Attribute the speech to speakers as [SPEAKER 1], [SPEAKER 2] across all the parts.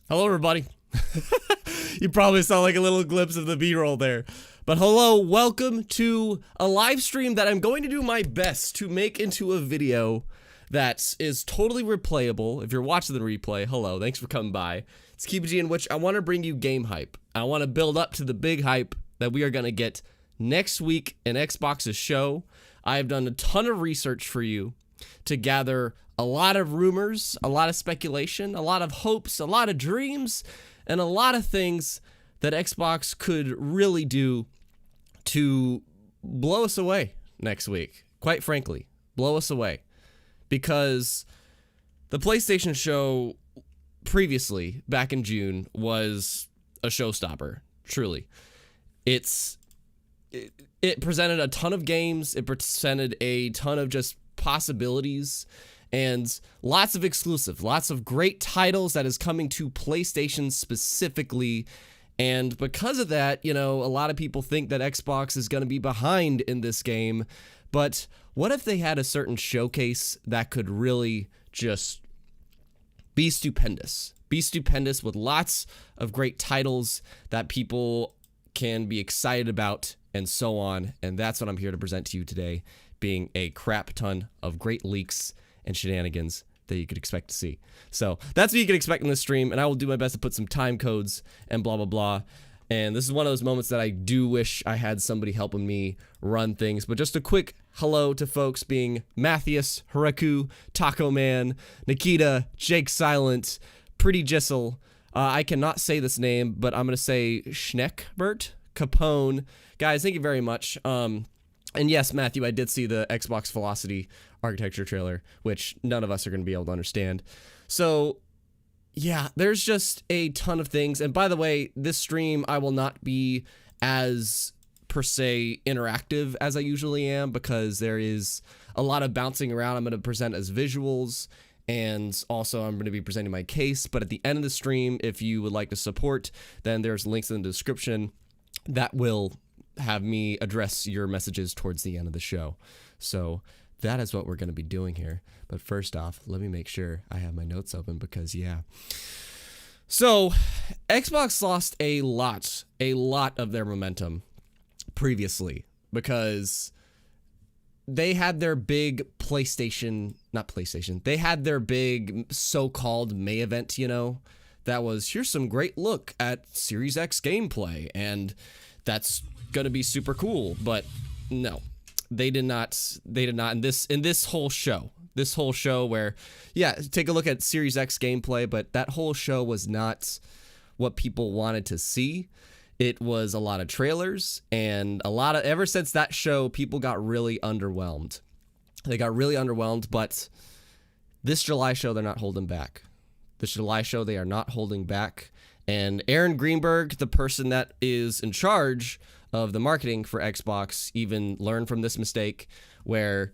[SPEAKER 1] Hello, everybody. You probably saw like a little glimpse of the B-roll there. But hello, welcome to a live stream that I'm going to do my best to make into a video that is totally replayable. If you're watching the replay, hello, thanks for coming by. It's Kibiji, in which I want to bring you game hype. I want to build up to the big hype that we are going to get next week in Xbox's show. I have done a ton of research for you to gather a lot of rumors, a lot of speculation, a lot of hopes, a lot of dreams, and a lot of things that Xbox could really do to blow us away next week. Quite frankly, blow us away. Because the PlayStation show previously, back in June, was a showstopper, truly. It presented a ton of games, it presented a ton of just possibilities, and lots of exclusive, lots of great titles that is coming to PlayStation specifically. And because of that, you know, a lot of people think that Xbox is going to be behind in this game. But what if they had a certain showcase that could really just be stupendous? Be stupendous with lots of great titles that people can be excited about and so on. And that's what I'm here to present to you today, being a crap ton of great leaks and shenanigans that you could expect to see. So that's what you can expect in this stream, and I will do my best to put some time codes and blah, blah, blah. And this is one of those moments that I do wish I had somebody helping me run things. But just a quick hello to folks being Matthias, Haraku, Taco Man, Nikita, Jake Silent, Pretty Jissel. I cannot say this name, but I'm going to say Schneckbert, Capone. Guys, thank you very much. And yes, Matthew, I did see the Xbox Velocity architecture trailer, which none of us are going to be able to understand. So, yeah, there's just a ton of things. And by the way, this stream, I will not be as, per se, interactive as I usually am, because there is a lot of bouncing around. I'm going to present as visuals, and also I'm going to be presenting my case. But at the end of the stream, if you would like to support, then there's links in the description that will have me address your messages towards the end of the show. So that is what we're going to be doing here. But first off, let me make sure I have my notes open, because yeah. So Xbox lost a lot of their momentum previously, because they had their big they had their big so-called May event, you know, that was, here's some great look at Series X gameplay, and that's gonna be super cool. But no, they did not in this whole show where, yeah, take a look at Series X gameplay, but that whole show was not what people wanted to see. It was a lot of trailers, and ever since that show, people got really underwhelmed. They got really underwhelmed. But this July show, they're not holding back. This July show, they are not holding back. And Aaron Greenberg, the person that is in charge of the marketing for Xbox, even learned from this mistake, where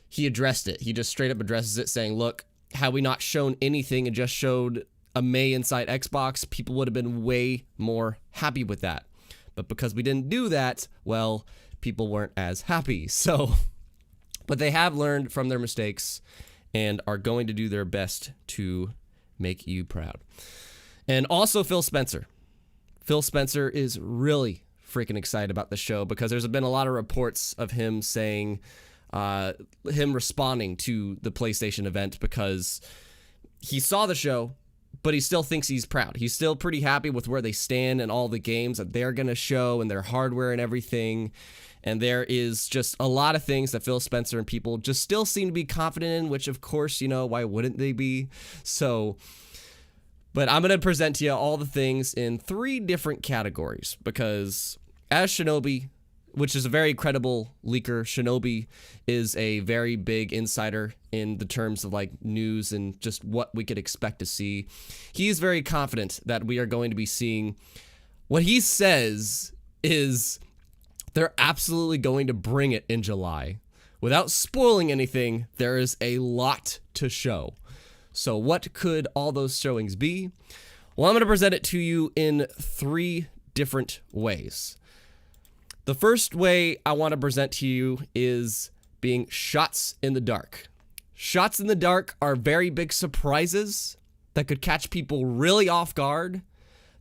[SPEAKER 1] he addressed it. He just straight up addresses it, saying, look, had we not shown anything and just showed a May inside Xbox, people would have been way more happy with that. But because we didn't do that, well, people weren't as happy. So, but they have learned from their mistakes and are going to do their best to make you proud. And also Phil Spencer. Phil Spencer is really freaking excited about the show, because there's been a lot of reports of him saying, him responding to the PlayStation event, because he saw the show, but he still thinks he's proud. He's still pretty happy with where they stand and all the games that they're going to show and their hardware and everything. And there is just a lot of things that Phil Spencer and people just still seem to be confident in, which of course, you know, why wouldn't they be? So, but I'm going to present to you all the things in 3 different categories, because as Shinobi, which is a very credible leaker, Shinobi is a very big insider in the terms of like news and just what we could expect to see. He's very confident that we are going to be seeing, what he says is they're absolutely going to bring it in July. Without spoiling anything, there is a lot to show. So what could all those showings be? Well, I'm going to present it to you in 3 different ways. The first way I want to present to you is being shots in the dark. Shots in the dark are very big surprises that could catch people really off guard,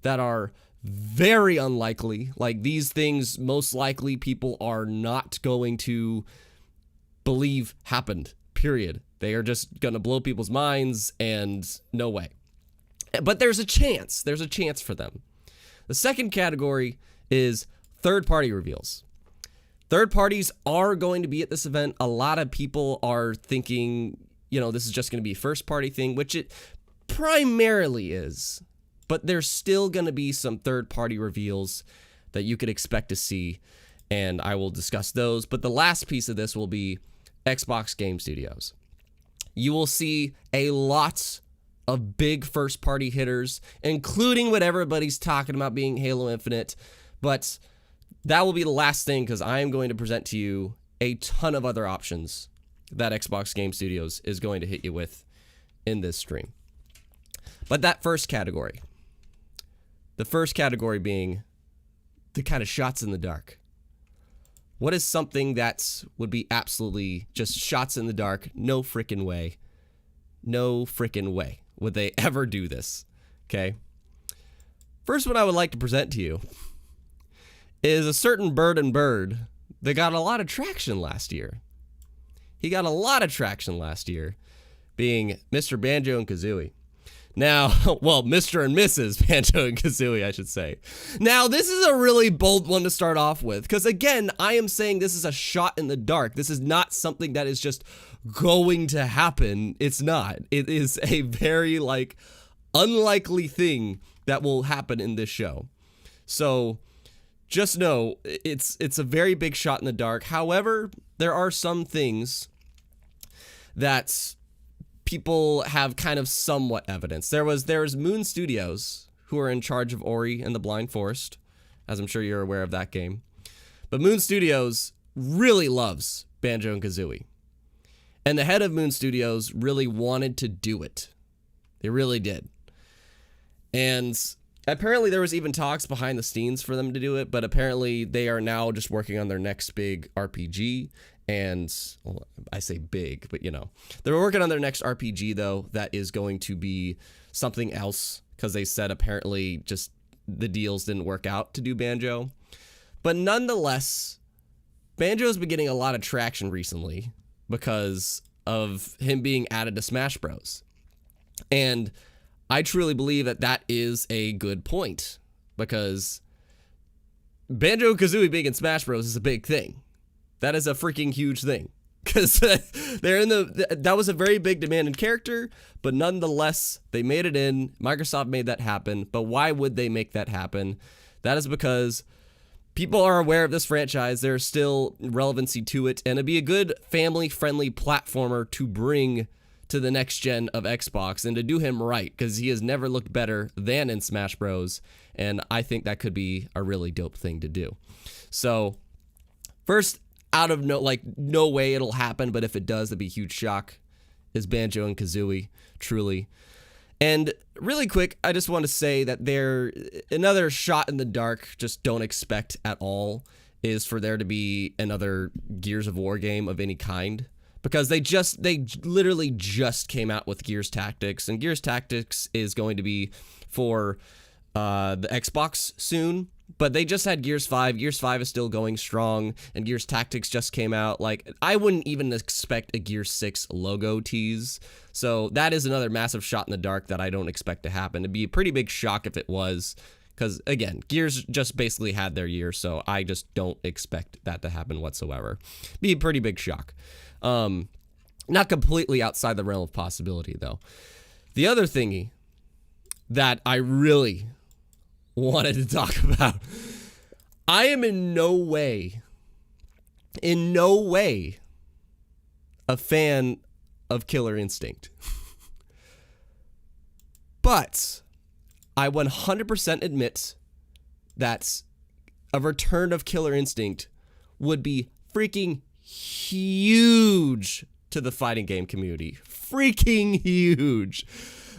[SPEAKER 1] that are very unlikely. Like, these things, most likely people are not going to believe happened, period. They are just going to blow people's minds, and no way. But there's a chance for them. The second category is third-party reveals. Third parties are going to be at this event. A lot of people are thinking, this is just going to be a first-party thing, which it primarily is. But there's still going to be some third-party reveals that you could expect to see, and I will discuss those. But the last piece of this will be Xbox Game Studios. You will see a lot of big first-party hitters, including what everybody's talking about being Halo Infinite, but that will be the last thing, because I am going to present to you a ton of other options that Xbox Game Studios is going to hit you with in this stream. But that first category, the first category being the kind of shots in the dark. What is something that would be absolutely just shots in the dark? No freaking way. No freaking way would they ever do this. Okay. First one I would like to present to you is a certain Bird and Bird that got a lot of traction last year. He got a lot of traction last year, being Mr. Banjo and Kazooie. Now, well, Mr. and Mrs. Banjo and Kazooie, I should say. Now, this is a really bold one to start off with, because again, I am saying this is a shot in the dark. This is not something that is just going to happen. It's not. It is a very, unlikely thing that will happen in this show. So, just know, it's a very big shot in the dark. However, there are some things that people have kind of somewhat evidence. There's Moon Studios, who are in charge of Ori and the Blind Forest, as I'm sure you're aware of that game. But Moon Studios really loves Banjo and Kazooie. And the head of Moon Studios really wanted to do it. They really did. And apparently there was even talks behind the scenes for them to do it, but apparently they are now just working on their next big RPG. And, well, I say big, but they're working on their next RPG, though, that is going to be something else, because they said apparently just the deals didn't work out to do Banjo. But nonetheless, Banjo's been getting a lot of traction recently because of him being added to Smash Bros. And I truly believe that that is a good point, because Banjo and Kazooie being in Smash Bros. Is a big thing. That is a freaking huge thing, because that was a very big demanding character, but nonetheless, they made it in. Microsoft made that happen, but why would they make that happen? That is because people are aware of this franchise. There's still relevancy to it, and it'd be a good family-friendly platformer to bring to the next gen of Xbox, and to do him right, because he has never looked better than in Smash Bros, and I think that could be a really dope thing to do. So, first, out of no way it'll happen, but if it does, that'd be a huge shock, is Banjo and Kazooie, truly. And really quick, I just want to say that another shot in the dark, just don't expect at all, is for there to be another Gears of War game of any kind. Because they literally just came out with Gears Tactics, and Gears Tactics is going to be for the Xbox soon. But they just had Gears 5. Gears 5 is still going strong, and Gears Tactics just came out. I wouldn't even expect a Gears 6 logo tease. So that is another massive shot in the dark that I don't expect to happen. It'd be a pretty big shock if it was, because, again, Gears just basically had their year, so I just don't expect that to happen whatsoever. Be a pretty big shock. Not completely outside the realm of possibility, though. The other thingy that I really wanted to talk about, I am in no way a fan of Killer Instinct. But I 100% admit that a return of Killer Instinct would be freaking huge to the fighting game community. Freaking huge.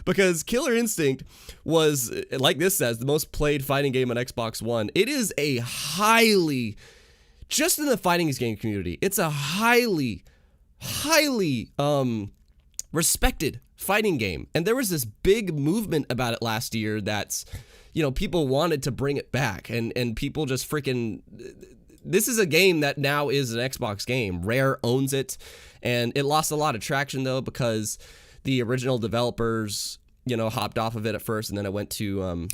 [SPEAKER 1] Because Killer Instinct was, like this says, the most played fighting game on Xbox One. It is a highly, just in the fighting game community, it's a highly respected fighting game. And there was this big movement about it last year that's, people wanted to bring it back, and people just freaking... This is a game that now is an Xbox game. Rare owns it, and it lost a lot of traction, though, because the original developers, hopped off of it at first, and then it went to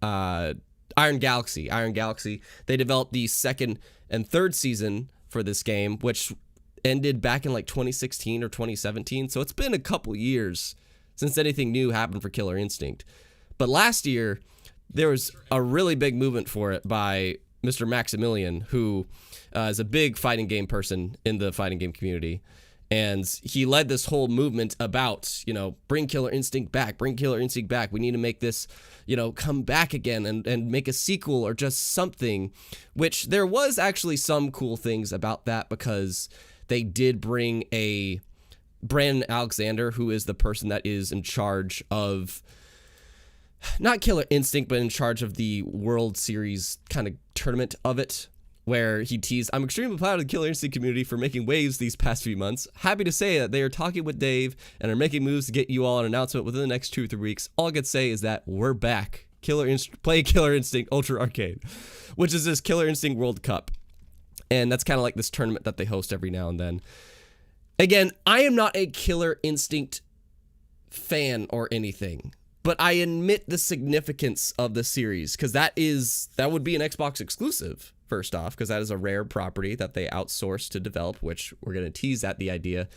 [SPEAKER 1] Iron Galaxy. They developed the second and third season for this game, which ended back in like 2016 or 2017. So it's been a couple years since anything new happened for Killer Instinct. But last year, there was a really big movement for it by Mr. Maximilian, who is a big fighting game person in the fighting game community. And he led this whole movement about, bring Killer Instinct back, We need to make this, come back again and make a sequel or just something, which there was actually some cool things about that, because they did bring a Brandon Alexander, who is the person that is in charge of not Killer Instinct, but in charge of the World Series kind of tournament of it, where he teased, "I'm extremely proud of the Killer Instinct community for making waves these past few months. Happy to say that they are talking with Dave and are making moves to get you all an announcement within the next 2 or 3 weeks. All I can say is that we're back. Play Killer Instinct Ultra Arcade," which is this Killer Instinct World Cup. And that's kind of like this tournament that they host every now and then. Again, I am not a Killer Instinct fan or anything, but I admit the significance of the series, because that would be an Xbox exclusive, first off, because that is a Rare property that they outsourced to develop, which we're going to tease at the idea.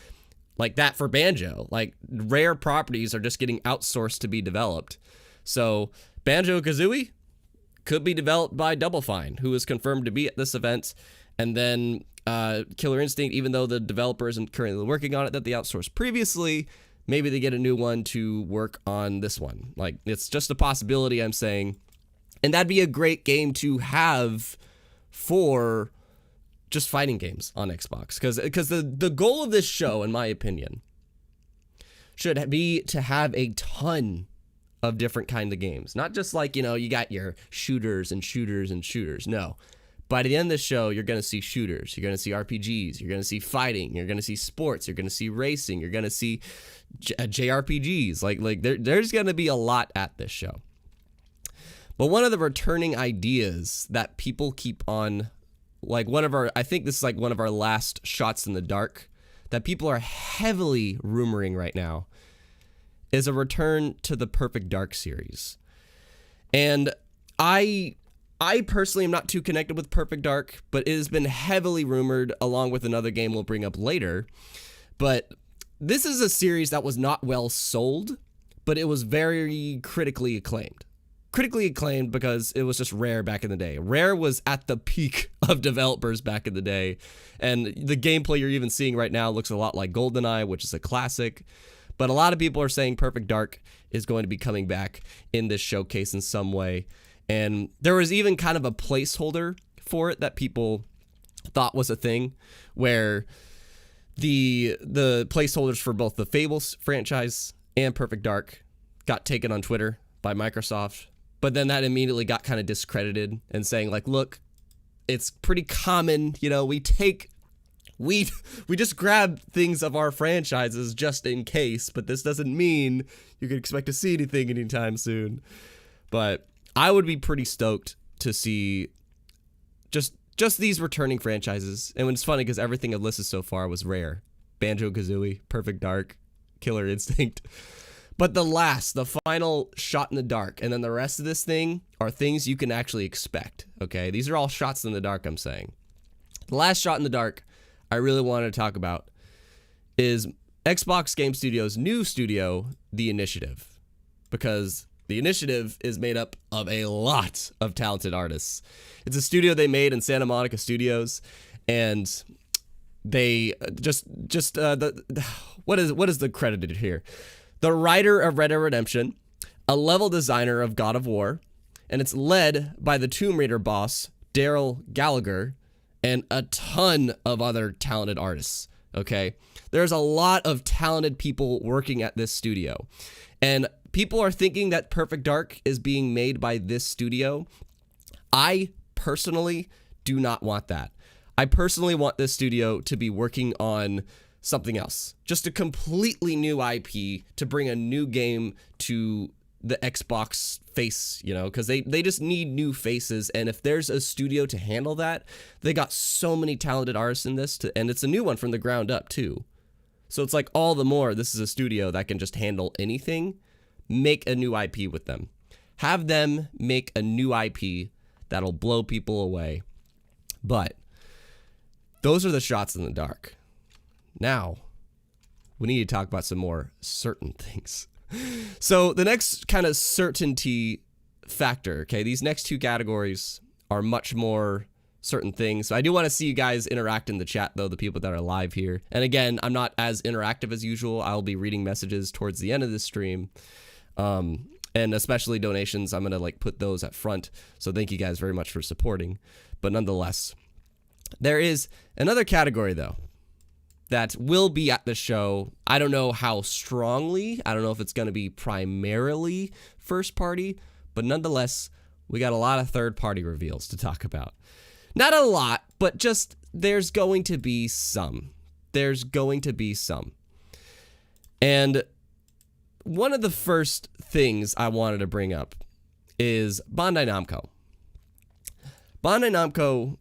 [SPEAKER 1] Like that for Banjo. Like, Rare properties are just getting outsourced to be developed. So Banjo and Kazooie could be developed by Double Fine, who is confirmed to be at this event. And then Killer Instinct, even though the developer isn't currently working on it that they outsourced previously, maybe they get a new one to work on this one. Like, it's just a possibility, I'm saying. And that'd be a great game to have for just fighting games on Xbox. Because the goal of this show, in my opinion, should be to have a ton of different kind of games. Not just like, you got your shooters and shooters and shooters. No. By the end of the show, you're going to see shooters. You're going to see RPGs. You're going to see fighting. You're going to see sports. You're going to see racing. You're going to see JRPGs. Like there's going to be a lot at this show. But one of the returning ideas that people keep on, like I think this is like one of our last shots in the dark, that people are heavily rumoring right now, is a return to the Perfect Dark series. And I personally am not too connected with Perfect Dark, but it has been heavily rumored, along with another game we'll bring up later. But this is a series that was not well sold, but it was very critically acclaimed. Critically acclaimed because it was just Rare back in the day. Rare was at the peak of developers back in the day, and the gameplay you're even seeing right now looks a lot like GoldenEye, which is a classic. But a lot of people are saying Perfect Dark is going to be coming back in this showcase in some way. And there was even kind of a placeholder for it that people thought was a thing, where the placeholders for both the Fable franchise and Perfect Dark got taken on Twitter by Microsoft. But then that immediately got kind of discredited, and saying like, look, it's pretty common, we just grab things of our franchises just in case, but this doesn't mean you can expect to see anything anytime soon. But I would be pretty stoked to see just these returning franchises. And it's funny because everything I've listed so far was Rare. Banjo and Kazooie, Perfect Dark, Killer Instinct. But the final shot in the dark, and then the rest of this thing are things you can actually expect, okay? These are all shots in the dark, I'm saying. The last shot in the dark I really wanted to talk about is Xbox Game Studios' new studio, The Initiative. Because The Initiative is made up of a lot of talented artists. It's a studio they made in Santa Monica Studios, and they what is the credited here? The writer of Red Dead Redemption, a level designer of God of War, and it's led by the Tomb Raider boss, Daryl Gallagher, and a ton of other talented artists, okay? There's a lot of talented people working at this studio, and people are thinking that Perfect Dark is being made by this studio. I personally do not want that. I personally want this studio to be working on something else. Just a completely new IP to bring a new game to the Xbox face, you know, because they just need new faces. And if there's a studio to handle that, they got so many talented artists in this, and it's a new one from the ground up too. So it's like all the more, this is a studio that can just handle anything. Make a new IP with them. Have them make a new IP that'll blow people away. But those are the shots in the dark. Now, we need to talk about some more certain things. So the next kind of certainty factor, okay, these next two categories are much more certain things. So I do want to see you guys interact in the chat, though, the people that are live here. And again, I'm not as interactive as usual. I'll be reading messages towards the end of this stream. And especially donations, I'm going to like put those at front. So thank you guys very much for supporting. But nonetheless, there is another category, though, that will be at the show. I don't know how strongly. I don't know if it's going to be primarily first party, but nonetheless, we got a lot of third party reveals to talk about. Not a lot, but just there's going to be some. There's going to be some. And one of the first things I wanted to bring up is Bandai Namco. Bandai Namco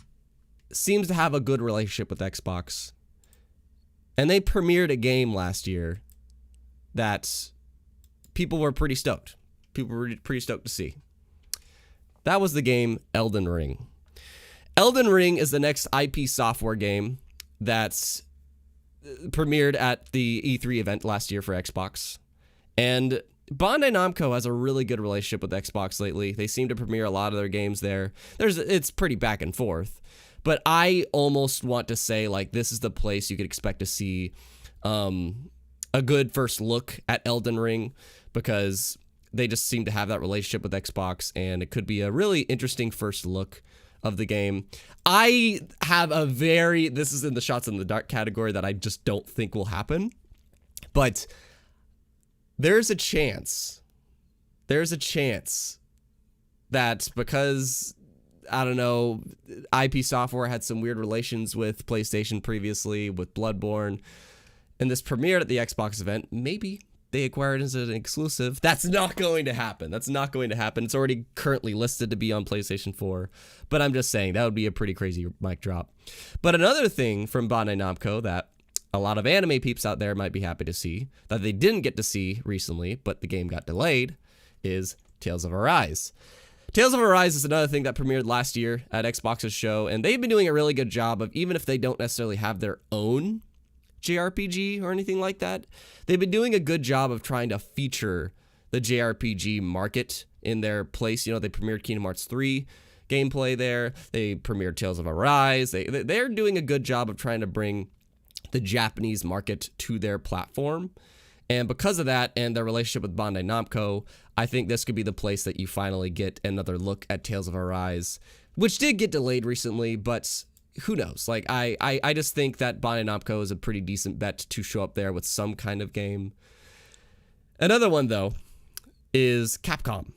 [SPEAKER 1] seems to have a good relationship with Xbox. And they premiered a game last year that people were pretty stoked. People were pretty stoked to see. That was the game Elden Ring. Elden Ring is the next IP software game that's premiered at the E3 event last year for Xbox. And Bandai Namco has a really good relationship with Xbox lately. They seem to premiere a lot of their games there. It's pretty back and forth. But I almost want to say, like, this is the place you could expect to see a good first look at Elden Ring, because they just seem to have that relationship with Xbox, and it could be a really interesting first look of the game. I have this is in the shots in the dark category that I just don't think will happen, but there's a chance that because, I don't know, IP software had some weird relations with PlayStation previously with Bloodborne, and this premiered at the Xbox event, maybe they acquired it as an exclusive. That's not going to happen. It's already currently listed to be on PlayStation 4, but I'm just saying that would be a pretty crazy mic drop. But another thing from Bandai Namco that a lot of anime peeps out there might be happy to see, that they didn't get to see recently, but the game got delayed, is Tales of Arise. Tales of Arise is another thing that premiered last year at Xbox's show, and they've been doing a really good job of, even if they don't necessarily have their own JRPG or anything like that, they've been doing a good job of trying to feature the JRPG market in their place. You know, they premiered Kingdom Hearts 3 gameplay there. They premiered Tales of Arise. They're doing a good job of trying to bring the Japanese market to their platform. And because of that and their relationship with Bandai Namco, I think this could be the place that you finally get another look at Tales of Arise, which did get delayed recently, but who knows? Like, I just think that Bandai Namco is a pretty decent bet to show up there with some kind of game. Another one, though, is Capcom.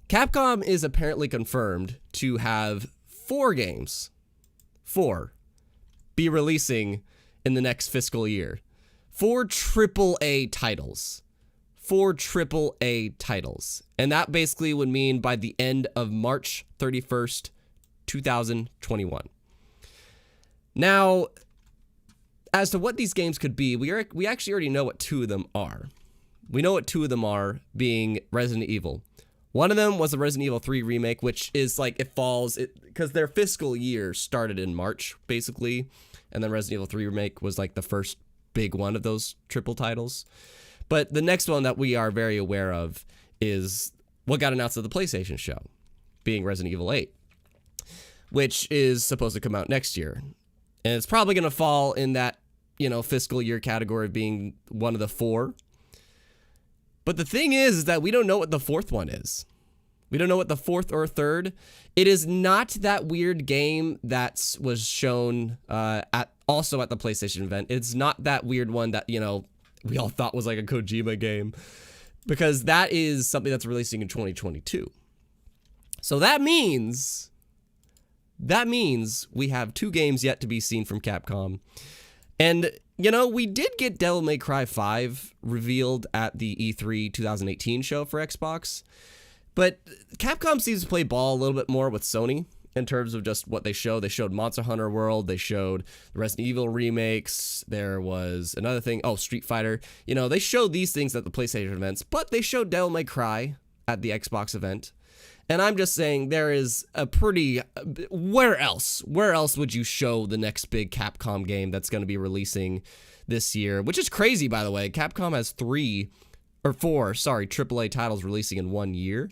[SPEAKER 1] Capcom is apparently confirmed to have 4 games, 4, be releasing in the next fiscal year. 4 AAA titles. 4 AAA titles. And that basically would mean by the end of March 31st, 2021. Now, as to what these games could be, we actually already know what 2 of them are. We know what 2 of them are, being Resident Evil. One of them was the Resident Evil 3 remake, which is like, because their fiscal year started in March, basically. And then Resident Evil 3 remake was like the first big one of those triple titles. But the next one that we are very aware of is what got announced at the PlayStation show, being Resident Evil 8, which is supposed to come out next year. And it's probably going to fall in that, fiscal year category of being one of the 4. But the thing is that we don't know what the 4th one is. We don't know what the 4th or 3rd. It is not that weird game that was shown also at the PlayStation event. It's not that weird one that, we all thought was like a Kojima game, because that is something that's releasing in 2022. So that means that means we have 2 games yet to be seen from Capcom. And, you know, we did get Devil May Cry 5 revealed at the E3 2018 show for Xbox. But Capcom seems to play ball a little bit more with Sony in terms of just what they showed. They showed Monster Hunter World. They showed the Resident Evil remakes. There was another thing. Oh, Street Fighter. You know, they showed these things at the PlayStation events, but they showed Devil May Cry at the Xbox event. And I'm just saying there is a pretty... Where else? Where else would you show the next big Capcom game that's going to be releasing this year? Which is crazy, by the way. Capcom has 4 AAA titles releasing in 1 year.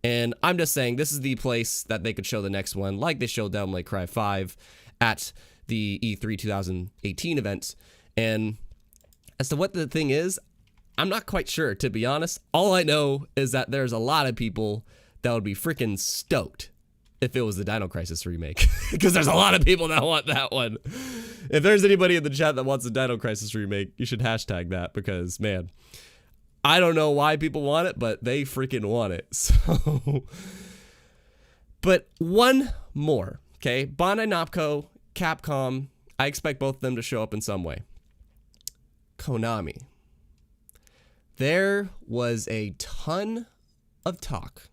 [SPEAKER 1] And I'm just saying this is the place that they could show the next one, like they showed Devil May Cry 5 at the E3 2018 event. And as to what the thing is, I'm not quite sure, to be honest. All I know is that there's a lot of people that would be freaking stoked if it was the Dino Crisis remake. Because there's a lot of people that want that one. If there's anybody in the chat that wants the Dino Crisis remake, you should hashtag that because, man, I don't know why people want it, but they freaking want it. So, but one more, okay? Bandai Namco, Capcom, I expect both of them to show up in some way. Konami. There was a ton of talk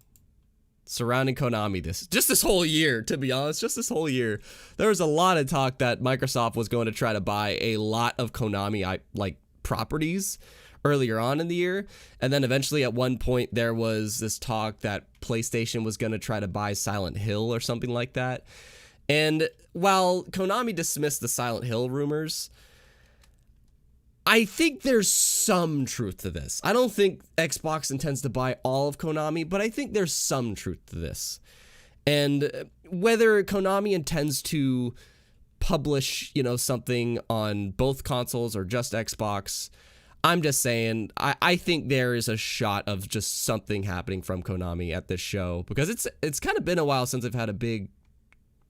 [SPEAKER 1] surrounding Konami this whole year, to be honest, just this whole year. There was a lot of talk that Microsoft was going to try to buy a lot of Konami properties earlier on in the year. And then eventually at one point there was this talk that PlayStation was going to try to buy Silent Hill or something like that. And while Konami dismissed the Silent Hill rumors, I think there's some truth to this. I don't think Xbox intends to buy all of Konami, but I think there's some truth to this. And whether Konami intends to publish, you know, something on both consoles or just Xbox, I'm just saying, I think there is a shot of just something happening from Konami at this show, because it's kind of been a while since they've had a big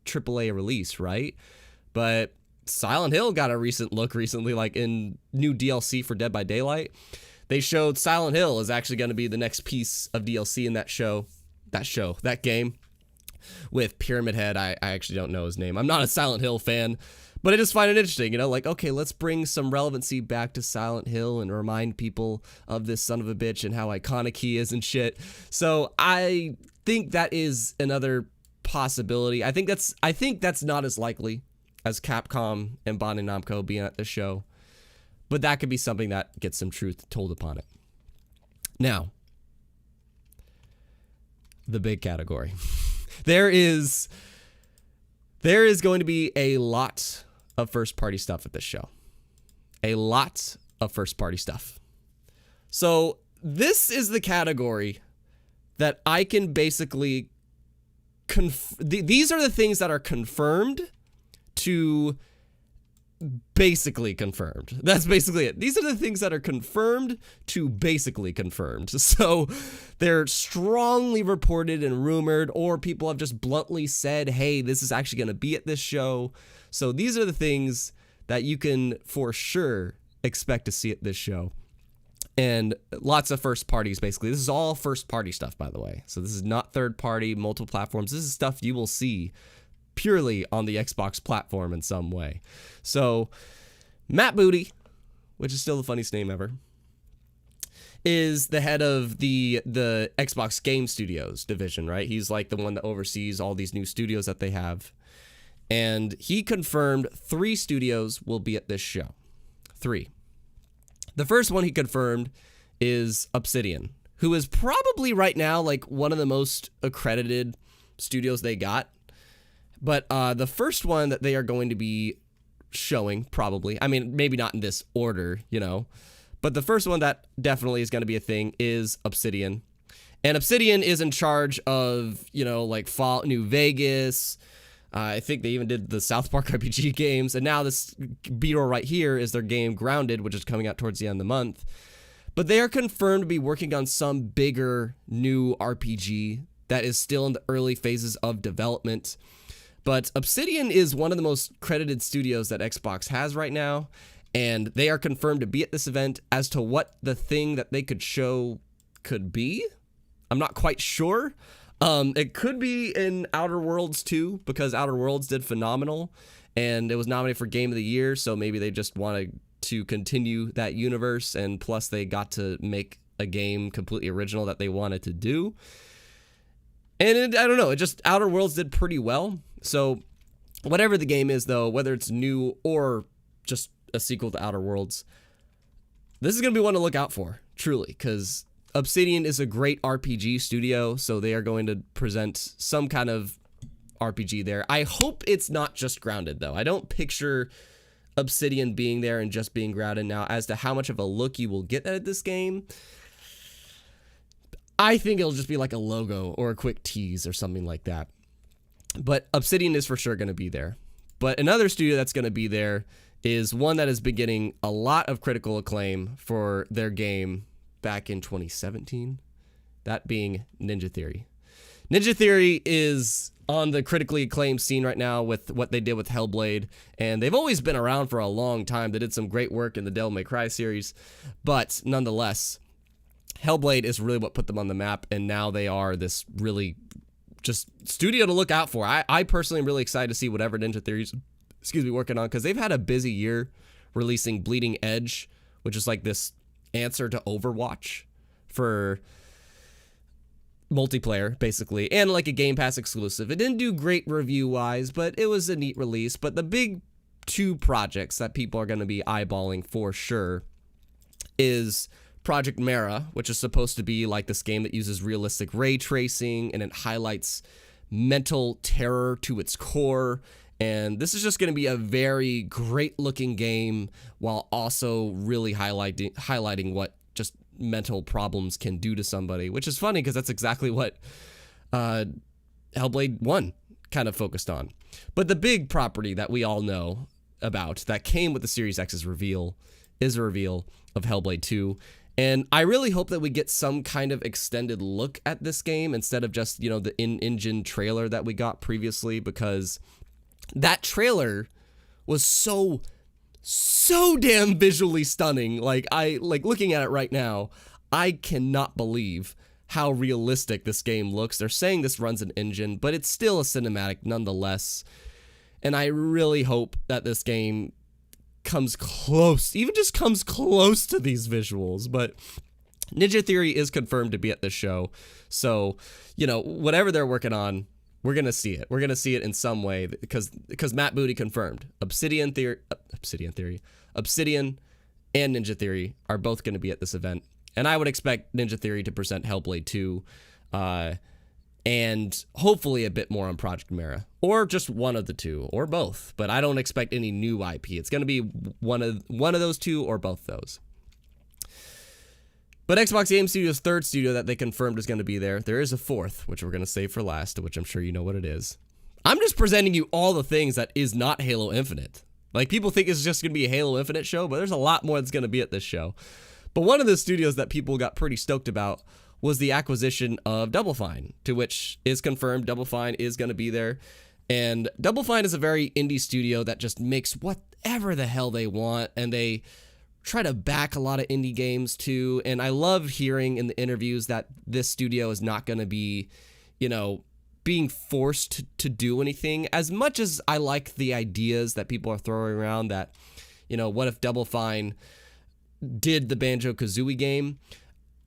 [SPEAKER 1] AAA release, right? But Silent Hill got a recent look recently, like in new DLC for Dead by Daylight. They showed Silent Hill is actually going to be the next piece of DLC in that game with Pyramid Head. I actually don't know his name. I'm not a Silent Hill fan, but I just find it interesting, you know, like, okay, let's bring some relevancy back to Silent Hill and remind people of this son of a bitch and how iconic he is and shit. So I think that is another possibility. I think that's not as likely as Capcom and Bandai Namco being at the show, but that could be something that gets some truth told upon it. Now, the big category. There is going to be a lot of first-party stuff at this show. A lot of first-party stuff. So this is the category that I can basically these are the things that are confirmed to basically confirmed. That's basically it. These are the things that are confirmed to basically confirmed. So they're strongly reported and rumored, or people have just bluntly said, hey, this is actually going to be at this show. So these are the things that you can for sure expect to see at this show. And lots of first parties, basically. This is all first party stuff, by the way. So this is not third party, multiple platforms. This is stuff you will see purely on the Xbox platform in some way. So Matt Booty, which is still the funniest name ever, is the head of the Xbox Game Studios division, right? He's like the one that oversees all these new studios that they have. And he confirmed 3 studios will be at this show. 3. The first one he confirmed is Obsidian, who is probably right now like one of the most accredited studios they got. But the first one that they are going to be showing, probably, I mean, maybe not in this order, you know, but the first one that definitely is going to be a thing is Obsidian. And Obsidian is in charge of, you know, like Fallout New Vegas. I think they even did the South Park RPG games. And now this B-roll right here is their game Grounded, which is coming out towards the end of the month. But they are confirmed to be working on some bigger new RPG that is still in the early phases of development. But Obsidian is one of the most credited studios that Xbox has right now, and they are confirmed to be at this event. As to what the thing that they could show could be, I'm not quite sure. It could be in Outer Worlds too, because Outer Worlds did phenomenal, and it was nominated for Game of the Year, so maybe they just wanted to continue that universe, and plus they got to make a game completely original that they wanted to do. And I don't know, Outer Worlds did pretty well. So whatever the game is though, whether it's new or just a sequel to Outer Worlds, this is going to be one to look out for, truly, because Obsidian is a great RPG studio, so they are going to present some kind of RPG there. I hope it's not just grounded, though. I don't picture Obsidian being there and just being grounded. Now, as to how much of a look you will get at this game, I think it'll just be like a logo or a quick tease or something like that. But Obsidian is for sure going to be there. But another studio that's going to be there is one that has been getting a lot of critical acclaim for their game back in 2017, that being Ninja Theory. Ninja Theory is on the critically acclaimed scene right now with what they did with Hellblade, and they've always been around for a long time. They did some great work in the Devil May Cry series, but nonetheless, Hellblade is really what put them on the map, and now they are this really just studio to look out for. I personally am really excited to see whatever Ninja Theory's working on, because they've had a busy year releasing Bleeding Edge, which is like this answer to Overwatch for multiplayer, basically, and like a Game Pass exclusive. It didn't do great review-wise, but it was a neat release. But the big two projects that people are going to be eyeballing for sure is Project Mara, which is supposed to be like this game that uses realistic ray tracing, and it highlights mental terror to its core. And this is just going to be a very great looking game, while also really highlighting what just mental problems can do to somebody, which is funny because that's exactly what Hellblade 1 kind of focused on. But the big property that we all know about that came with the Series X's reveal is a reveal of Hellblade 2. And I really hope that we get some kind of extended look at this game instead of just, the in-engine trailer that we got previously, because that trailer was so damn visually stunning. Like looking at it right now, I cannot believe how realistic this game looks. They're saying this runs an engine, but it's still a cinematic nonetheless. And I really hope that this game comes close to these visuals. But Ninja Theory is confirmed to be at this show. So, whatever they're working on, we're going to see it. We're going to see it in some way because Matt Booty confirmed Obsidian and Ninja Theory are both going to be at this event. And I would expect Ninja Theory to present Hellblade 2 and hopefully a bit more on Project Mara, or just one of the two, or both. But I don't expect any new IP. It's going to be one of those two or both those. But Xbox Game Studio's third studio that they confirmed is going to be there. There is a fourth, which we're going to save for last, which I'm sure you know what it is. I'm just presenting you all the things that is not Halo Infinite. Like, people think it's just going to be a Halo Infinite show, but there's a lot more that's going to be at this show. But one of the studios that people got pretty stoked about was the acquisition of Double Fine, to which is confirmed Double Fine is going to be there. And Double Fine is a very indie studio that just makes whatever the hell they want, and they try to back a lot of indie games too. And I love hearing in the interviews that this studio is not going to be, being forced to do anything. As much as I like the ideas that people are throwing around that, what if Double Fine did the Banjo Kazooie game?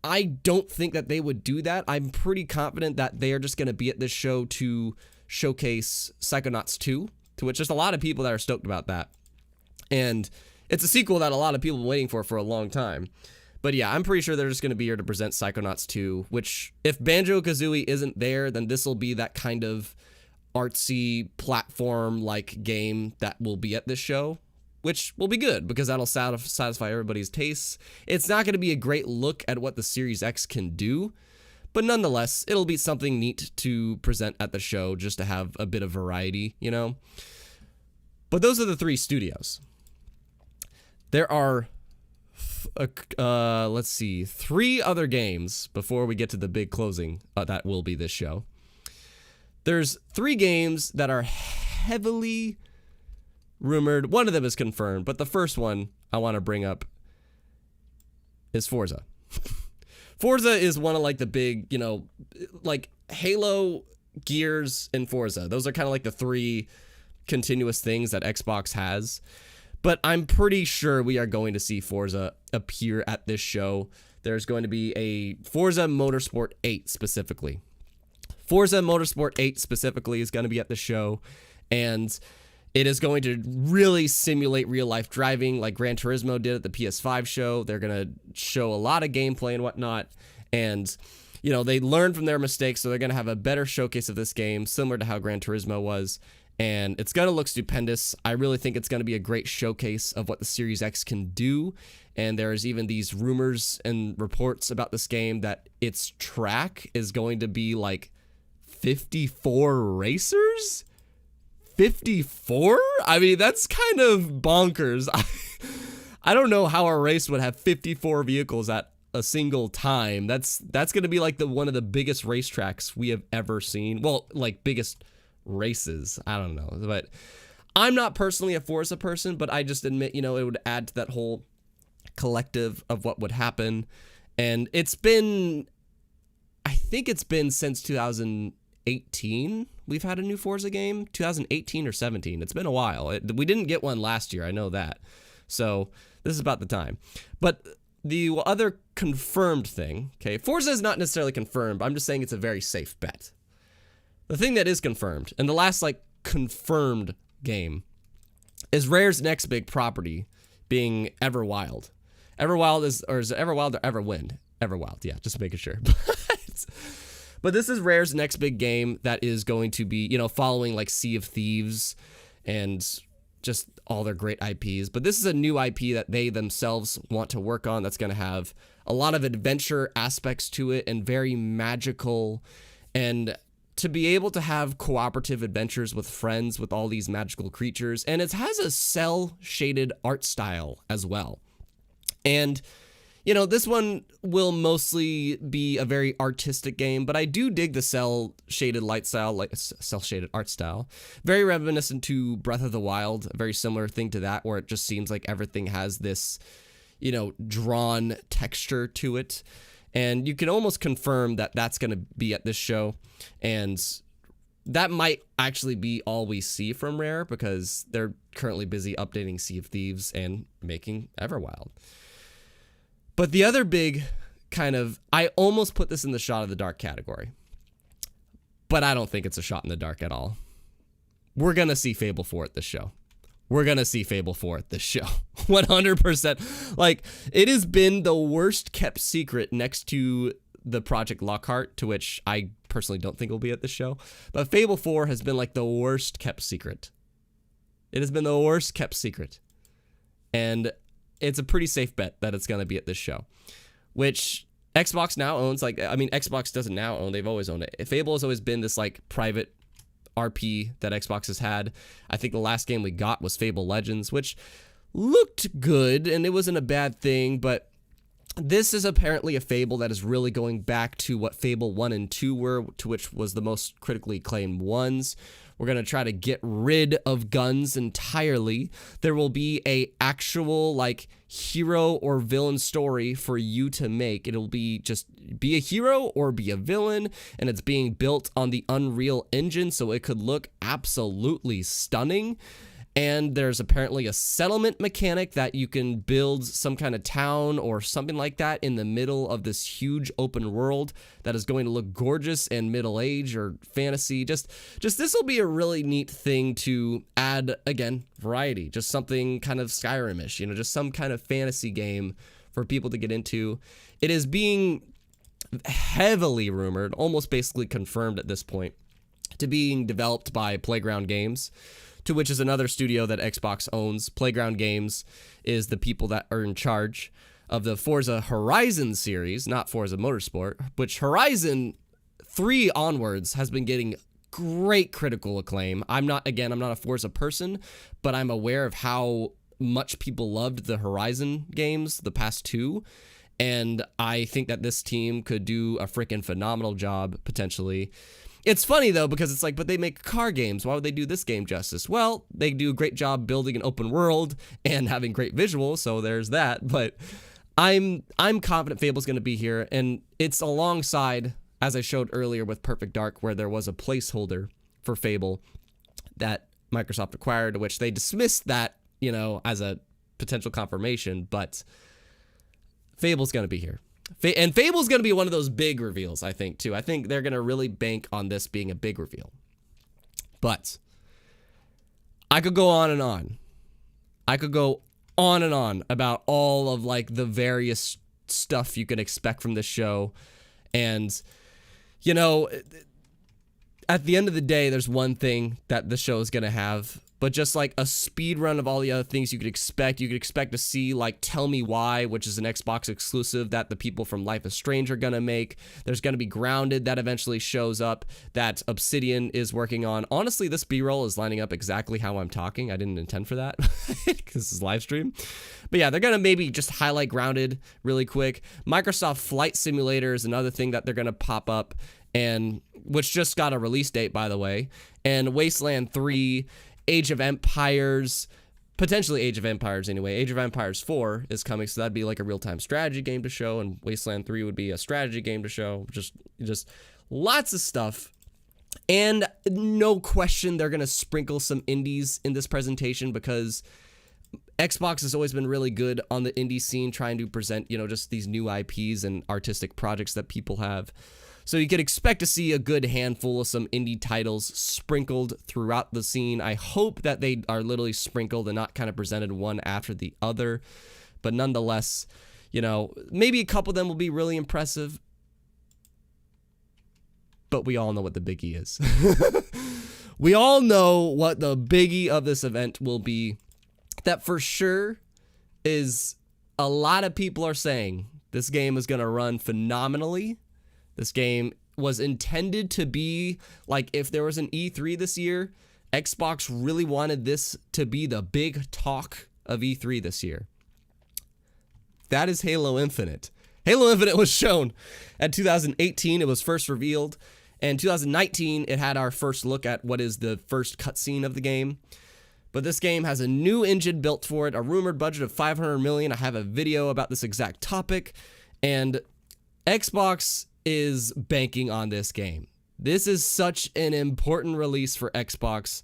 [SPEAKER 1] I don't think that they would do that. I'm pretty confident that they are just going to be at this show to showcase Psychonauts 2, to which there's a lot of people that are stoked about that. And it's a sequel that a lot of people have been waiting for a long time. But yeah, I'm pretty sure they're just going to be here to present Psychonauts 2, which if Banjo-Kazooie isn't there, then this will be that kind of artsy platform-like game that will be at this show, which will be good because that'll satisfy everybody's tastes. It's not going to be a great look at what the Series X can do, but nonetheless, it'll be something neat to present at the show just to have a bit of variety, But those are the three studios. There are, three other games before we get to the big closing that will be this show. There's three games that are heavily rumored. One of them is confirmed, but the first one I want to bring up is Forza. Forza is one of the big, Halo, Gears, and Forza. Those are kind of like the three continuous things that Xbox has. But I'm pretty sure we are going to see Forza appear at this show. There's going to be a Forza Motorsport 8 specifically. Forza Motorsport 8 specifically is going to be at the show, and it is going to really simulate real-life driving like Gran Turismo did at the PS5 show. They're going to show a lot of gameplay and whatnot, and you know, they learned from their mistakes, so they're going to have a better showcase of this game, similar to how Gran Turismo was, and it's going to look stupendous. I really think it's going to be a great showcase of what the Series X can do, and there's even these rumors and reports about this game that its track is going to be like 54 racers? 54? I mean, that's kind of bonkers. I don't know how a race would have 54 vehicles at a single time. That's going to be like one of the biggest racetracks we have ever seen. Well, like biggest races. I don't know. But I'm not personally a Forza person, but I just admit, you know, it would add to that whole collective of what would happen. And it's been, I think it's been since 2018 we've had a new Forza game. 2018 or 17. It's been a while. We didn't get one last year. I know that. So this is about the time. But the other confirmed thing, okay, Forza is not necessarily confirmed. I'm just saying it's a very safe bet. The thing that is confirmed, and the last like confirmed game, is Rare's next big property being Everwild. Everwild is it Everwild or Everwind? Everwild, yeah, just making sure. But this is Rare's next big game that is going to be, you know, following like Sea of Thieves and just all their great IPs. But this is a new IP that they themselves want to work on that's going to have a lot of adventure aspects to it and very magical. And to be able to have cooperative adventures with friends with all these magical creatures. And it has a cel-shaded art style as well. And you know, this one will mostly be a very artistic game, but I do dig the cel-shaded light style, like cel-shaded art style. Very reminiscent to Breath of the Wild, a very similar thing to that, where it just seems like everything has this, you know, drawn texture to it. And you can almost confirm that that's going to be at this show. And that might actually be all we see from Rare, because they're currently busy updating Sea of Thieves and making Everwild. But the other big kind of, I almost put this in the shot of the dark category, but I don't think it's a shot in the dark at all. We're going to see Fable 4 at this show. We're going to see Fable 4 at this show. 100%. Like, it has been the worst kept secret next to the Project Lockhart, to which I personally don't think will be at this show. But Fable 4 has been like the worst kept secret. It has been the worst kept secret. And it's a pretty safe bet that it's going to be at this show, which Xbox now owns. Like, I mean, Xbox doesn't now own, they've always owned it. Fable has always been this like private RP that Xbox has had. I think the last game we got was Fable Legends, which looked good and it wasn't a bad thing, but this is apparently a Fable that is really going back to what Fable 1 and 2 were, to which was the most critically acclaimed ones. We're going to try to get rid of guns entirely. There will be a actual like hero or villain story for you to make. It'll be just be a hero or be a villain, and it's being built on the Unreal Engine, so it could look absolutely stunning. And there's apparently a settlement mechanic that you can build some kind of town or something like that in the middle of this huge open world that is going to look gorgeous and middle age or fantasy. Just this will be a really neat thing to add, again, variety, just something kind of Skyrim-ish, you know, just some kind of fantasy game for people to get into. It is being heavily rumored, almost basically confirmed at this point, to being developed by Playground Games, to which is another studio that Xbox owns. Playground Games is the people that are in charge of the Forza Horizon series, not Forza Motorsport, which Horizon 3 onwards has been getting great critical acclaim. I'm not a Forza person, but I'm aware of how much people loved the Horizon games, the past two, and I think that this team could do a freaking phenomenal job, potentially. It's funny, though, because it's like, but they make car games. Why would they do this game justice? Well, they do a great job building an open world and having great visuals, so there's that. But I'm confident Fable's going to be here, and it's alongside as I showed earlier with Perfect Dark, where there was a placeholder for Fable that Microsoft acquired, which they dismissed that, you know, as a potential confirmation, but Fable's going to be here. And Fable's going to be one of those big reveals, I think, too. I think they're going to really bank on this being a big reveal. But I could go on and on. I could go on and on about all of, like, the various stuff you can expect from this show. And, you know, at the end of the day, there's one thing that the show is going to have, but just like a speed run of all the other things you could expect. You could expect to see, like, Tell Me Why, which is an Xbox exclusive that the people from Life is Strange are going to make. There's going to be Grounded that eventually shows up that Obsidian is working on. Honestly, this B-roll is lining up exactly how I'm talking. I didn't intend for that because this is live stream. But yeah, they're going to maybe just highlight Grounded really quick. Microsoft Flight Simulator is another thing that they're going to pop up, and which just got a release date, by the way. And Wasteland 3, Age of Empires, potentially Age of Empires anyway. Age of Empires 4 is coming, so that'd be like a real-time strategy game to show, and Wasteland 3 would be a strategy game to show. Just lots of stuff. And no question they're going to sprinkle some indies in this presentation, because Xbox has always been really good on the indie scene, trying to present, you know, just these new IPs and artistic projects that people have. So you could expect to see a good handful of some indie titles sprinkled throughout the scene. I hope that they are literally sprinkled and not kind of presented one after the other. But nonetheless, you know, maybe a couple of them will be really impressive. But we all know what the biggie is. We all know what the biggie of this event will be. That for sure is a lot of people are saying this game is going to run phenomenally. This game was intended to be like, if there was an E3 this year, Xbox really wanted this to be the big talk of E3 this year. That is Halo Infinite. Halo Infinite was shown at 2018. It was first revealed. And 2019, it had our first look at what is the first cutscene of the game. But this game has a new engine built for it, a rumored budget of $500 million. I have a video about this exact topic. And Xbox is banking on this game. This is such an important release for Xbox,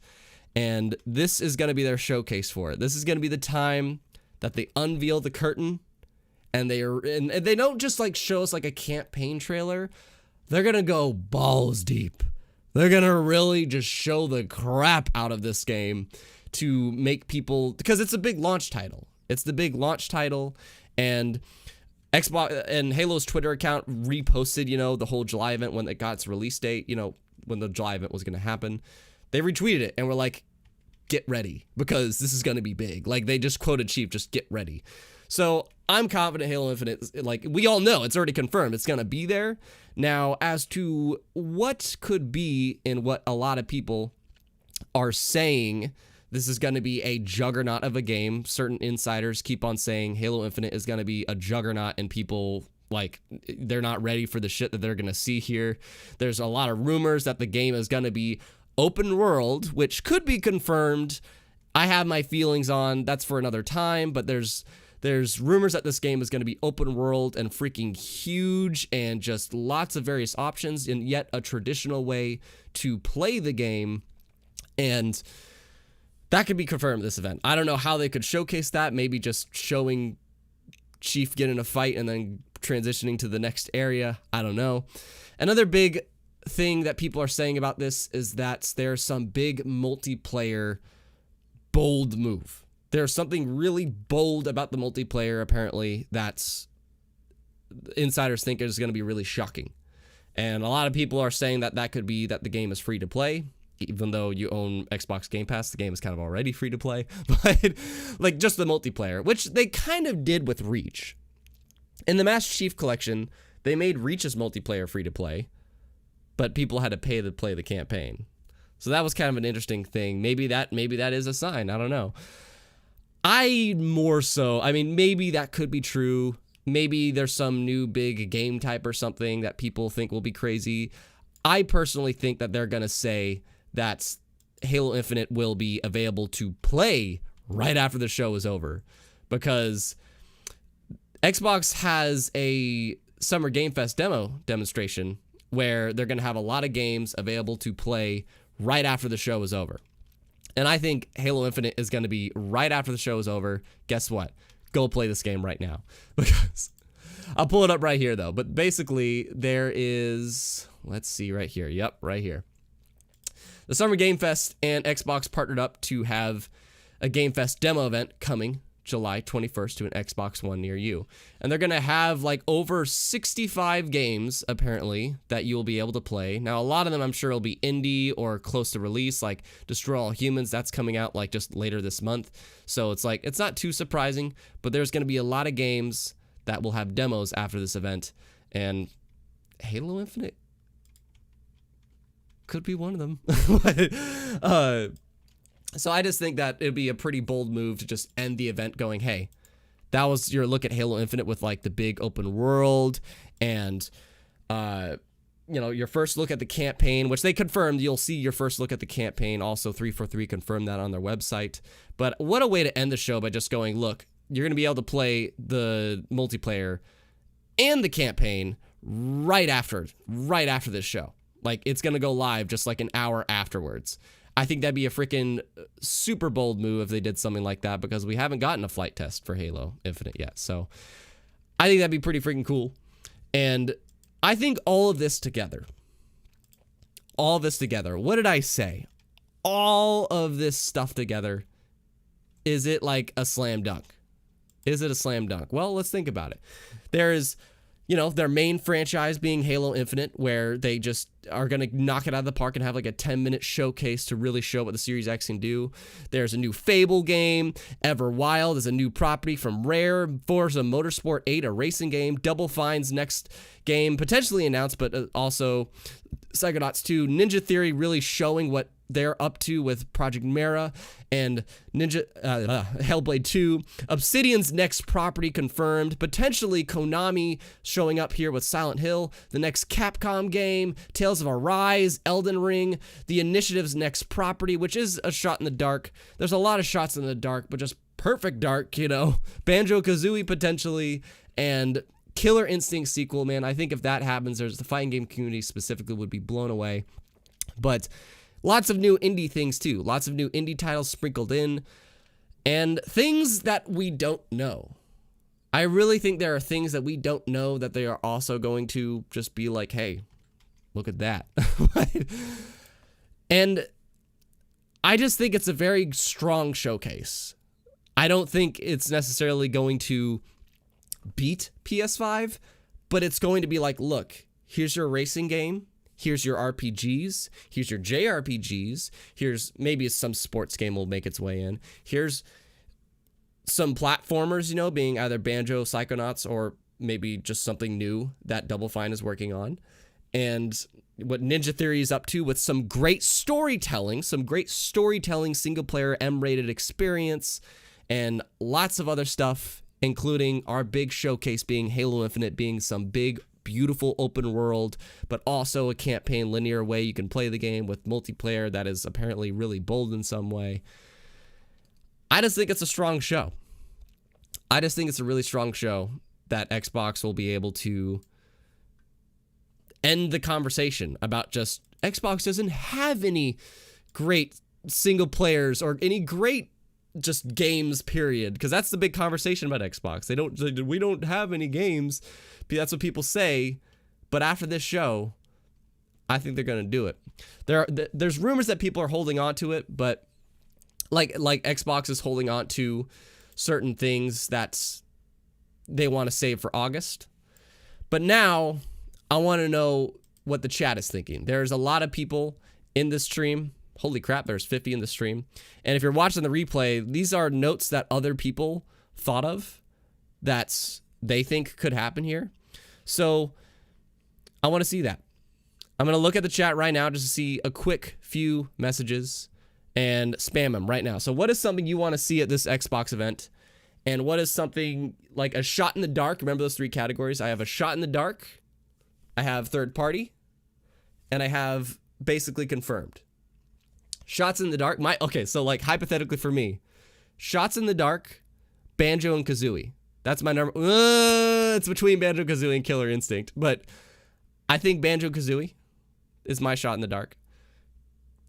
[SPEAKER 1] and this is going to be their showcase for it. This is going to be the time that they unveil the curtain, and they don't just like show us like a campaign trailer. They're going to go balls deep. They're going to really just show the crap out of this game to make people, because it's a big launch title. It's the big launch title, and Xbox and Halo's Twitter account reposted, you know, the whole July event when it got its release date, you know, when the July event was going to happen. They retweeted it and were like, get ready, because this is going to be big. Like, they just quoted Chief, just get ready. So I'm confident Halo Infinite, like, we all know, it's already confirmed, it's going to be there. Now, as to what could be and what a lot of people are saying, this is going to be a juggernaut of a game. Certain insiders keep on saying Halo Infinite is going to be a juggernaut, and people, like, they're not ready for the shit that they're going to see here. There's a lot of rumors that the game is going to be open world, which could be confirmed. I have my feelings on, that's for another time, but there's rumors that this game is going to be open world and freaking huge and just lots of various options, and yet a traditional way to play the game. And that could be confirmed at this event. I don't know how they could showcase that. Maybe just showing Chief get in a fight and then transitioning to the next area. I don't know. Another big thing that people are saying about this is that there's some big multiplayer bold move. There's something really bold about the multiplayer, apparently, that's insiders think is going to be really shocking. And a lot of people are saying that that could be that the game is free to play. Even though you own Xbox Game Pass, the game is kind of already free to play. But like, just the multiplayer, which they kind of did with Reach. In the Master Chief Collection, they made Reach's multiplayer free to play, but people had to pay to play the campaign. So that was kind of an interesting thing. Maybe that is a sign. I don't know. I mean, maybe that could be true. Maybe there's some new big game type or something that people think will be crazy. I personally think that they're going to say that Halo Infinite will be available to play right after the show is over, because Xbox has a Summer Game Fest demonstration where they're going to have a lot of games available to play right after the show is over. And I think Halo Infinite is going to be right after the show is over. Guess what? Go play this game right now. Because I'll pull it up right here, though. But basically, there is... Let's see right here. Yep, right here. The Summer Game Fest and Xbox partnered up to have a Game Fest demo event coming July 21st to an Xbox One near you. And they're going to have like over 65 games, apparently, that you'll be able to play. Now, a lot of them I'm sure will be indie or close to release, like Destroy All Humans. That's coming out like just later this month. So it's like, it's not too surprising, but there's going to be a lot of games that will have demos after this event. And Halo Infinite could be one of them. So I just think that it'd be a pretty bold move to just end the event going, hey, that was your look at Halo Infinite with like the big open world and, your first look at the campaign, which they confirmed. You'll see your first look at the campaign. Also, 343 confirmed that on their website. But what a way to end the show by just going, look, you're going to be able to play the multiplayer and the campaign right after this show. Like, it's going to go live just like an hour afterwards. I think that'd be a freaking super bold move if they did something like that, because we haven't gotten a flight test for Halo Infinite yet. So I think that'd be pretty freaking cool. And I think all of this together, what did I say? All of this stuff together, is it like a slam dunk? Is it a slam dunk? Well, let's think about it. There is... their main franchise being Halo Infinite, where they just are going to knock it out of the park and have like a 10-minute showcase to really show what the Series X can do. There's a new Fable game. Everwild is a new property from Rare. Forza Motorsport 8, a racing game. Double Fine's next game, potentially announced, but also Psychonauts 2. Ninja Theory really showing what they're up to with Project Mara and Hellblade 2. Obsidian's next property confirmed. Potentially Konami showing up here with Silent Hill. The next Capcom game. Tales of Arise. Elden Ring. The Initiative's next property, which is a shot in the dark. There's a lot of shots in the dark, but just perfect dark, Banjo Kazooie potentially. And Killer Instinct sequel, man. I think if that happens, the fighting game community specifically would be blown away. But... lots of new indie things, too. Lots of new indie titles sprinkled in. And things that we don't know. I really think there are things that we don't know that they are also going to just be like, hey, look at that. And I just think it's a very strong showcase. I don't think it's necessarily going to beat PS5, but it's going to be like, look, here's your racing game. Here's your RPGs. Here's your JRPGs. Here's maybe some sports game will make its way in. Here's some platformers, being either Banjo, Psychonauts, or maybe just something new that Double Fine is working on. And what Ninja Theory is up to with some great storytelling, single-player M-rated experience, and lots of other stuff, including our big showcase being Halo Infinite, being some big beautiful open world, but also a campaign linear way you can play the game with multiplayer that is apparently really bold in some way. I just think it's a strong show. I just think it's a really strong show that Xbox will be able to end the conversation about just Xbox doesn't have any great single players or any great just games, period, because that's the big conversation about Xbox. We don't have any games. That's what people say, but after this show, I think they're going to do it. There's rumors that people are holding on to it, but like Xbox is holding on to certain things that they want to save for August. But now I want to know what the chat is thinking. There's a lot of people in this stream. Holy crap, there's 50 in the stream. And if you're watching the replay, these are notes that other people thought of that they think could happen here. So I want to see that. I'm going to look at the chat right now just to see a quick few messages and spam them right now. So what is something you want to see at this Xbox event? And what is something like a shot in the dark? Remember those three categories? I have a shot in the dark, I have third party, and I have basically confirmed. Shots in the dark. Okay, so like hypothetically for me, shots in the dark, Banjo and Kazooie. That's my number. It's between Banjo Kazooie and Killer Instinct, but I think Banjo and Kazooie is my shot in the dark.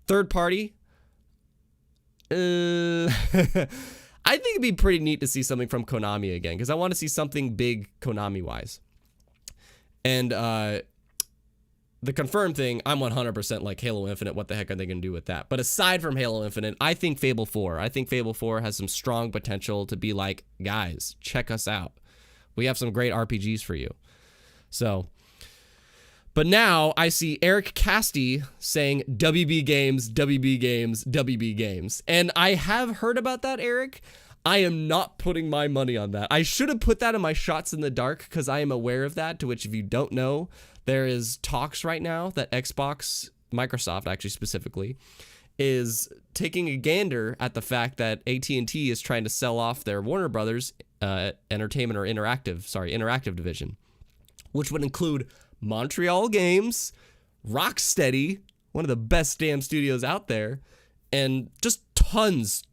[SPEAKER 1] Third party. I think it'd be pretty neat to see something from Konami again, because I want to see something big Konami-wise. And the confirmed thing, I'm 100% like Halo Infinite. What the heck are they going to do with that? But aside from Halo Infinite, I think Fable 4. I think Fable 4 has some strong potential to be like, guys, check us out. We have some great RPGs for you. So, but now I see Eric Casti saying WB Games, WB Games, WB Games. And I have heard about that, Eric. I am not putting my money on that. I should have put that in my shots in the dark because I am aware of that, to which if you don't know, there is talks right now that Xbox, Microsoft actually specifically, is taking a gander at the fact that AT&T is trying to sell off their Warner Brothers entertainment or interactive division, which would include Montreal Games, Rocksteady, one of the best damn studios out there, and just tons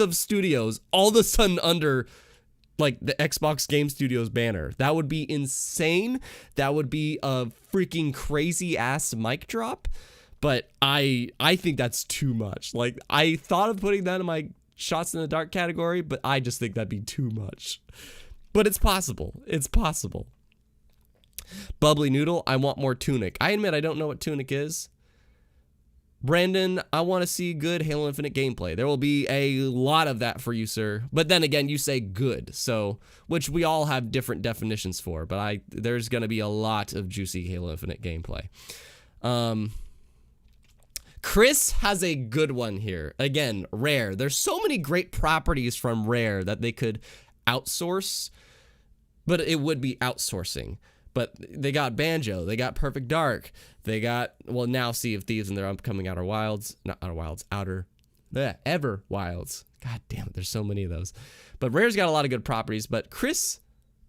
[SPEAKER 1] of studios all of a sudden under like the Xbox Game Studios banner. That would be insane. That would be a freaking crazy ass mic drop. But I think that's too much. Like, I thought of putting that in my shots in the dark category, but I just think that'd be too much. But it's possible. It's possible. Bubbly Noodle, I want more Tunic. I admit I don't know what Tunic is. Brandon, I want to see good Halo Infinite gameplay. There will be a lot of that for you, sir. But then again, you say good, so which we all have different definitions for. But there's going to be a lot of juicy Halo Infinite gameplay. Chris has a good one here. Again, Rare. There's so many great properties from Rare that they could outsource, but it would be outsourcing. But they got Banjo, they got Perfect Dark, they got, well, now Sea of Thieves and their upcoming Everwilds. God damn it, there's so many of those. But Rare's got a lot of good properties, but Chris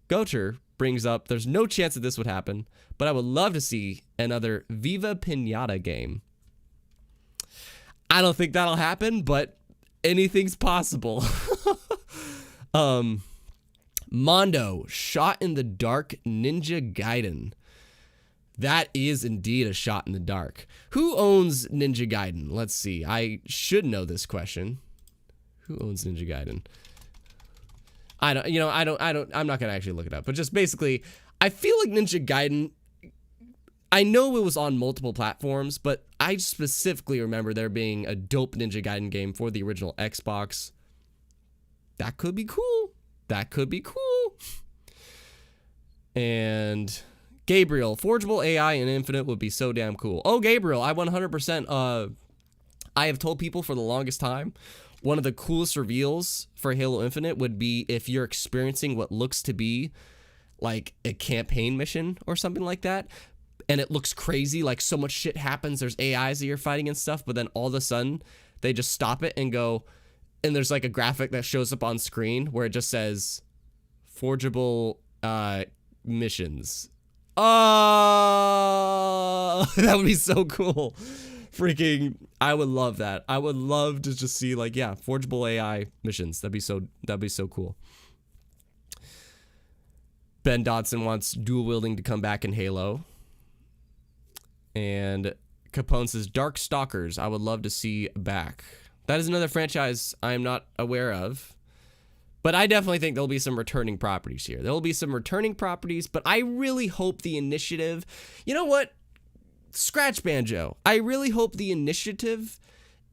[SPEAKER 1] Gocher brings up, there's no chance that this would happen, but I would love to see another Viva Pinata game. I don't think that'll happen, but anything's possible. Mondo, Shot in the Dark Ninja Gaiden. That is indeed a shot in the dark. Who owns Ninja Gaiden? Let's see. I should know this question. Who owns Ninja Gaiden? I'm not going to actually look it up, but just basically, I feel like Ninja Gaiden, I know it was on multiple platforms, but I specifically remember there being a dope Ninja Gaiden game for the original Xbox. That could be cool. That could be cool. And Gabriel, forgeable AI in Infinite would be so damn cool. Oh, Gabriel, I 100%, I have told people for the longest time, one of the coolest reveals for Halo Infinite would be if you're experiencing what looks to be like a campaign mission or something like that, and it looks crazy, like so much shit happens, there's AIs that you're fighting and stuff, but then all of a sudden, they just stop it and go, and there's like a graphic that shows up on screen where it just says forgeable missions. Oh, that would be so cool. Freaking, I would love that. I would love to just see like, yeah, forgeable AI missions. That'd be so cool. Ben Dodson wants dual wielding to come back in Halo. And Capone says Dark Stalkers, I would love to see back. That is another franchise I am not aware of. But I definitely think there'll be some returning properties here. There'll be some returning properties, but I really hope the initiative... You know what? Scratch Banjo. I really hope the initiative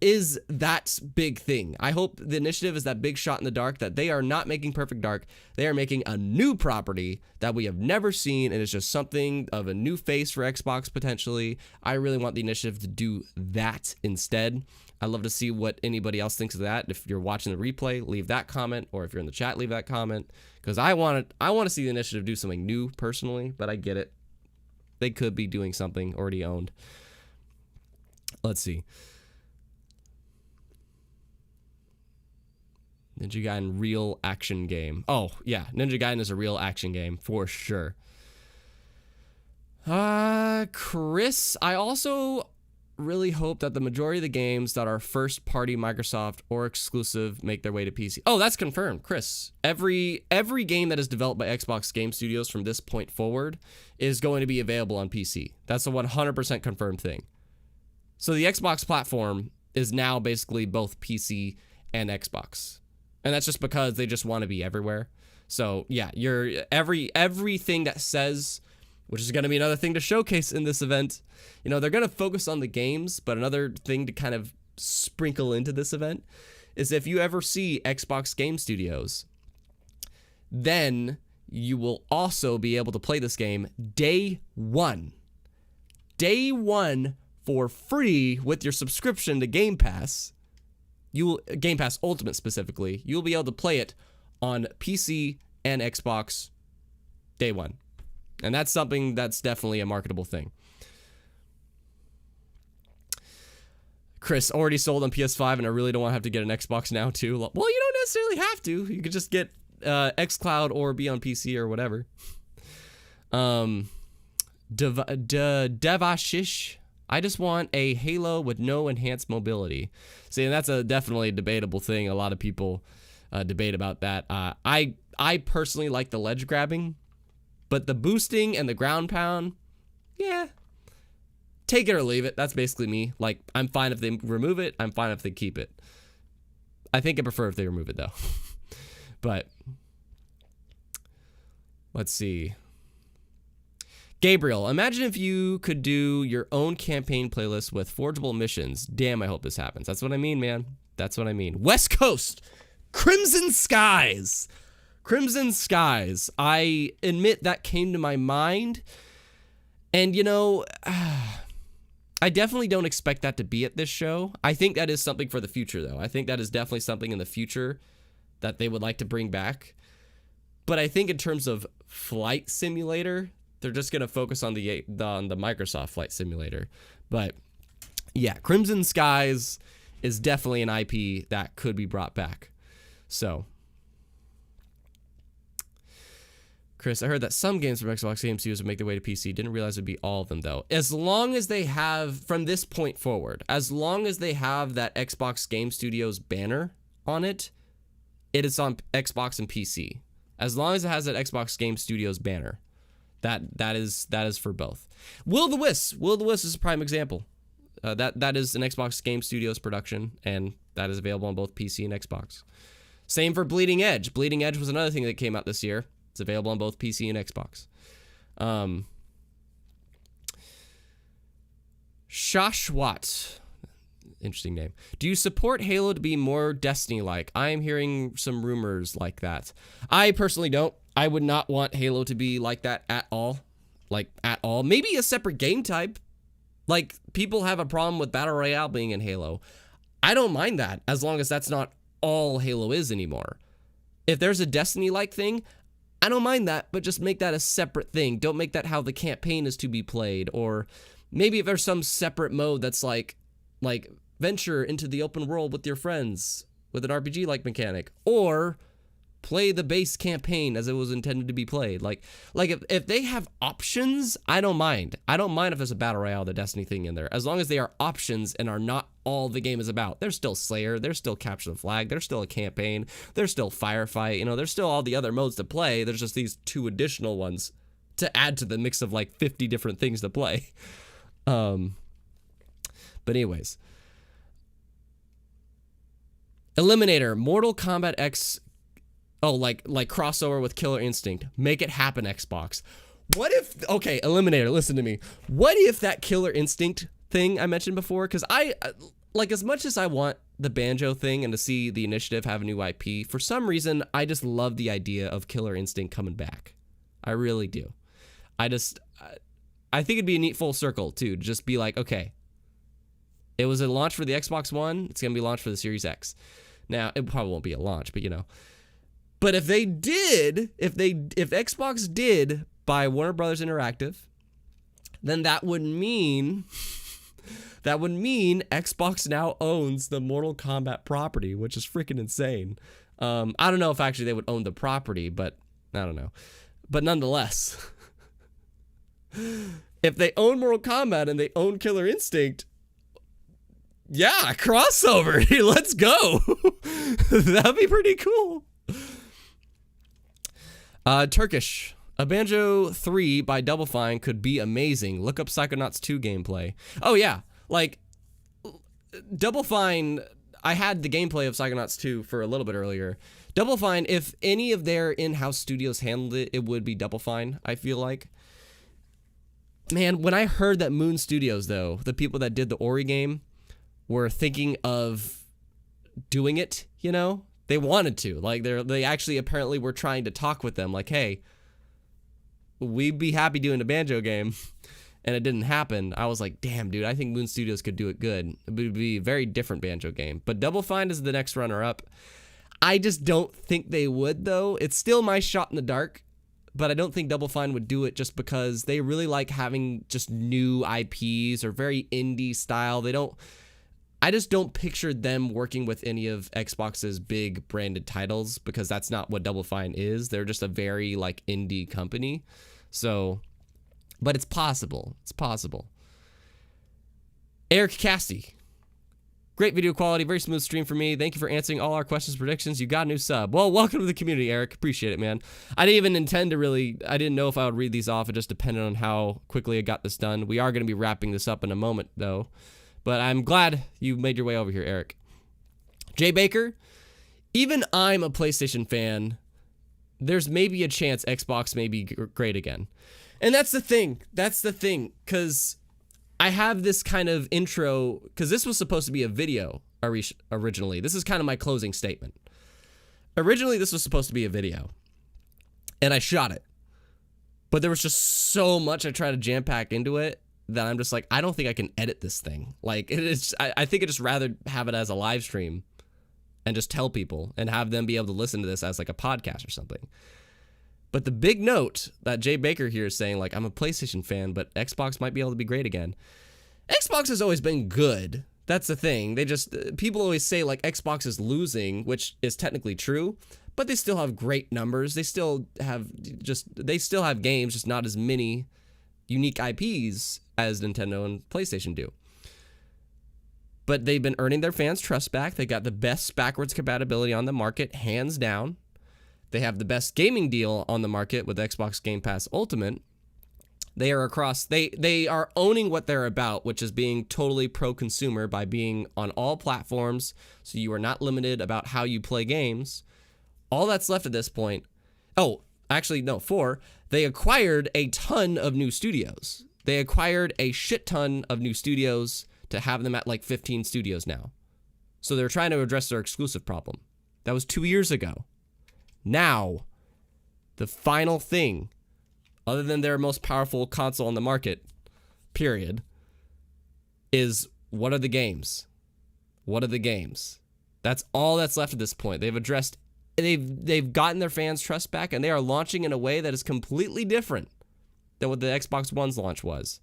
[SPEAKER 1] is that big thing. I hope the initiative is that big shot in the dark, that they are not making Perfect Dark. They are making a new property that we have never seen, and it's just something of a new face for Xbox, potentially. I really want the initiative to do that instead. I'd love to see what anybody else thinks of that. If you're watching the replay, leave that comment, or if you're in the chat, leave that comment, because I want to see the initiative do something new personally, but I get it. They could be doing something already owned. Let's see. Ninja Gaiden real action game. Oh, yeah. Ninja Gaiden is a real action game for sure. Chris, I also really hope that the majority of the games that are first-party Microsoft or exclusive make their way to PC. Oh, that's confirmed, Chris. Every game that is developed by Xbox Game Studios from this point forward is going to be available on PC. That's a 100% confirmed thing. So the Xbox platform is now basically both PC and Xbox. And that's just because they just want to be everywhere. So yeah, everything that says, which is going to be another thing to showcase in this event. You know, they're going to focus on the games, but another thing to kind of sprinkle into this event is if you ever see Xbox Game Studios, then you will also be able to play this game day one. Day one for free with your subscription to Game Pass. Game Pass Ultimate specifically, you'll be able to play it on PC and Xbox day one. And that's something that's definitely a marketable thing. Chris, already sold on PS5, and I really don't want to have to get an Xbox now, too. Well, you don't necessarily have to. You could just get xCloud or be on PC or whatever. Devashish, I just want a Halo with no enhanced mobility. See, and that's a definitely debatable thing. A lot of people debate about that. I personally like the ledge grabbing. But the boosting and the ground pound, yeah, take it or leave it. That's basically me. Like, I'm fine if they remove it. I'm fine if they keep it. I think I prefer if they remove it, though. But, let's see. Gabriel, imagine if you could do your own campaign playlist with forgeable missions. Damn, I hope this happens. That's what I mean, man. That's what I mean. West Coast, Crimson Skies. Crimson Skies. I admit that came to my mind. And, you know, I definitely don't expect that to be at this show. I think that is something for the future, though. I think that is definitely something in the future that they would like to bring back. But I think in terms of flight simulator, they're just going to focus on the Microsoft Flight Simulator. But, yeah, Crimson Skies is definitely an IP that could be brought back. So, Chris, I heard that some games from Xbox Game Studios would make their way to PC. Didn't realize it would be all of them, though. As long as they have, from this point forward, as long as they have that Xbox Game Studios banner on it, it is on Xbox and PC. As long as it has that Xbox Game Studios banner, that is for both. Will the Wisp is a prime example. That is an Xbox Game Studios production, and that is available on both PC and Xbox. Same for Bleeding Edge. Bleeding Edge was another thing that came out this year. It's available on both PC and Xbox. Shashwat. Interesting name. Do you support Halo to be more Destiny-like? I am hearing some rumors like that. I personally don't. I would not want Halo to be like that at all. Like, at all. Maybe a separate game type. Like, people have a problem with Battle Royale being in Halo. I don't mind that, as long as that's not all Halo is anymore. If there's a Destiny-like thing, I don't mind that, but just make that a separate thing. Don't make that how the campaign is to be played. Or maybe if there's some separate mode that's like venture into the open world with your friends with an RPG-like mechanic. Or play the base campaign as it was intended to be played. Like if they have options, I don't mind. I don't mind if there's a Battle Royale, the Destiny thing in there. As long as they are options and are not all the game is about. There's still Slayer, there's still Capture the Flag, there's still a campaign, there's still Firefight, you know, there's still all the other modes to play. There's just these 2 additional ones to add to the mix of like 50 different things to play. But anyways. Eliminator, Mortal Kombat X. Oh, like crossover with Killer Instinct. Make it happen, Xbox. What if, okay, Eliminator, listen to me. What if that Killer Instinct thing I mentioned before, because I, like, as much as I want the Banjo thing and to see the initiative have a new IP, for some reason, I just love the idea of Killer Instinct coming back. I really do. I think it'd be a neat full circle, too, to just be like, okay, it was a launch for the Xbox One, it's going to be launched for the Series X. Now, it probably won't be a launch, but you know. But if they did, if Xbox did buy Warner Brothers Interactive, then that would mean Xbox now owns the Mortal Kombat property, which is freaking insane. I don't know if actually they would own the property, but I don't know. But nonetheless, if they own Mortal Kombat and they own Killer Instinct, Yeah, crossover. Let's go. That'd be pretty cool. Turkish. A Banjo 3 by Double Fine could be amazing. Look up Psychonauts 2 gameplay. Oh yeah, like Double Fine, I had the gameplay of Psychonauts 2 for a little bit earlier. Double Fine, if any of their in-house studios handled it, it would be Double Fine, I feel like. Man, when I heard that Moon Studios, though, the people that did the Ori game, were thinking of doing it, you know? They wanted to. Like, they actually apparently were trying to talk with them, like, hey, we'd be happy doing a Banjo game, and it didn't happen. I was like, damn, dude, I think Moon Studios could do it good. It would be a very different Banjo game. But Double Fine is the next runner-up. I just don't think they would, though. It's still my shot in the dark, but I don't think Double Fine would do it just because they really like having just new IPs or very indie style. I just don't picture them working with any of Xbox's big branded titles because that's not what Double Fine is. They're just a very like indie company. So, but it's possible. It's possible. Eric Casty. Great video quality, very smooth stream for me. Thank you for answering all our questions, predictions. You got a new sub. Well, welcome to the community, Eric. Appreciate it, man. I didn't even intend to I didn't know if I would read these off. It just depended on how quickly I got this done. We are going to be wrapping this up in a moment, though. But I'm glad you made your way over here, Eric. Jay Baker, even I'm a PlayStation fan. There's maybe a chance Xbox may be great again. And that's the thing. Because I have this kind of intro, because this was supposed to be a video originally. This is kind of my closing statement. Originally, this was supposed to be a video. And I shot it. But there was just so much I tried to jam pack into it that I'm just like, I don't think I can edit this thing. Like, I think I'd just rather have it as a live stream and just tell people and have them be able to listen to this as like a podcast or something. But the big note that Jay Baker here is saying, like, I'm a PlayStation fan, but Xbox might be able to be great again. Xbox has always been good. That's the thing. People always say, like, Xbox is losing, which is technically true, but they still have great numbers. They still have games, just not as many unique IPs as Nintendo and PlayStation do. But they've been earning their fans' trust back. They got the best backwards compatibility on the market, hands down. They have the best gaming deal on the market with Xbox Game Pass Ultimate. They are owning what they're about, which is being totally pro-consumer by being on all platforms, so you are not limited about how you play games. All that's left at this point. Oh, actually, no, 4. They acquired a ton of new studios. They acquired a shit ton of new studios to have them at like 15 studios now. So they're trying to address their exclusive problem. That was 2 years ago. Now, the final thing, other than their most powerful console on the market, period, is what are the games? What are the games? That's all that's left at this point. They've gotten their fans' trust back, and they are launching in a way that is completely different than what the Xbox One's launch was.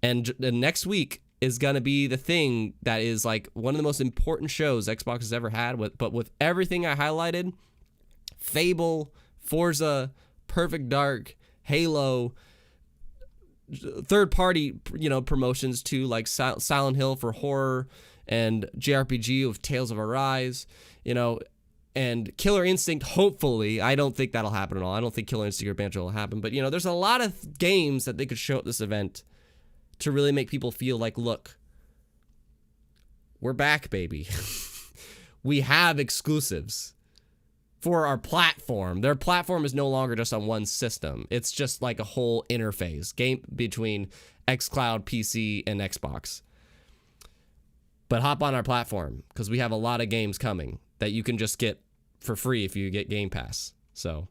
[SPEAKER 1] And the next week is going to be the thing that is like one of the most important shows Xbox has ever had. But with everything I highlighted, Fable, Forza, Perfect Dark, Halo, third-party, promotions too, like Silent Hill for horror and JRPG of Tales of Arise, and Killer Instinct, hopefully. I don't think that'll happen at all. I don't think Killer Instinct or Banjo will happen. But, there's a lot of games that they could show at this event to really make people feel like, look, we're back, baby. We have exclusives for our platform. Their platform is no longer just on one system. It's just like a whole interface game between xCloud, PC, and Xbox. But hop on our platform because we have a lot of games coming that you can just get for free if you get Game Pass. So,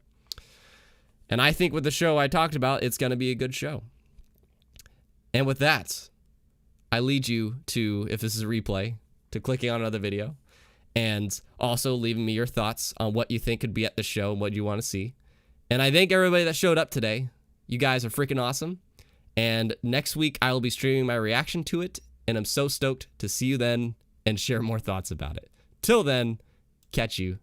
[SPEAKER 1] and I think with the show I talked about, it's going to be a good show. And with that, I lead you to, if this is a replay, to clicking on another video and also leaving me your thoughts on what you think could be at the show and what you want to see. And I thank everybody that showed up today. You guys are freaking awesome. And next week, I will be streaming my reaction to it. And I'm so stoked to see you then and share more thoughts about it. Till then, catch you